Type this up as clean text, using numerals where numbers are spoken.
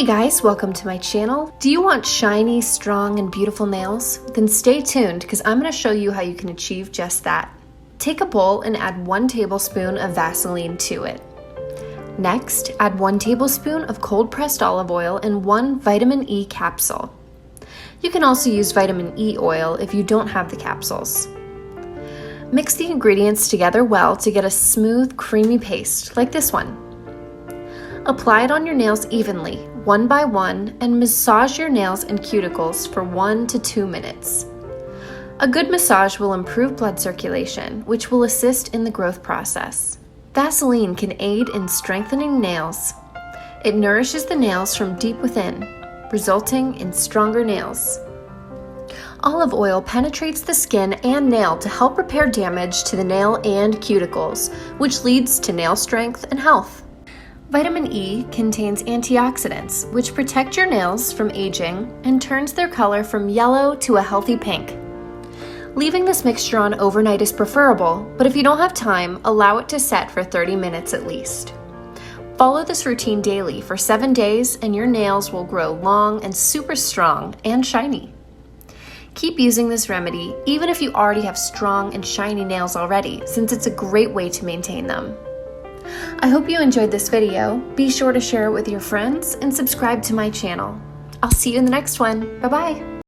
Hey guys, welcome to my channel. Do you want shiny, strong, and beautiful nails? Then stay tuned because I'm going to show you how you can achieve just that. Take a bowl and add 1 tablespoon of Vaseline to it. Next, add 1 tablespoon of cold pressed olive oil and 1 vitamin E capsule. You can also use vitamin E oil if you don't have the capsules. Mix the ingredients together well to get a smooth, creamy paste like this one. Apply it on your nails evenly, one by one, and massage your nails and cuticles for 1 to 2 minutes. A good massage will improve blood circulation, which will assist in the growth process. Vaseline can aid in strengthening nails. It nourishes the nails from deep within, resulting in stronger nails. Olive oil penetrates the skin and nail to help repair damage to the nail and cuticles, which leads to nail strength and health. Vitamin E contains antioxidants, which protect your nails from aging and turns their color from yellow to a healthy pink. Leaving this mixture on overnight is preferable, but if you don't have time, allow it to set for 30 minutes at least. Follow this routine daily for 7 days and your nails will grow long and super strong and shiny. Keep using this remedy even if you already have strong and shiny nails already, since it's a great way to maintain them. I hope you enjoyed this video. Be sure to share it with your friends and subscribe to my channel. I'll see you in the next one. Bye-bye.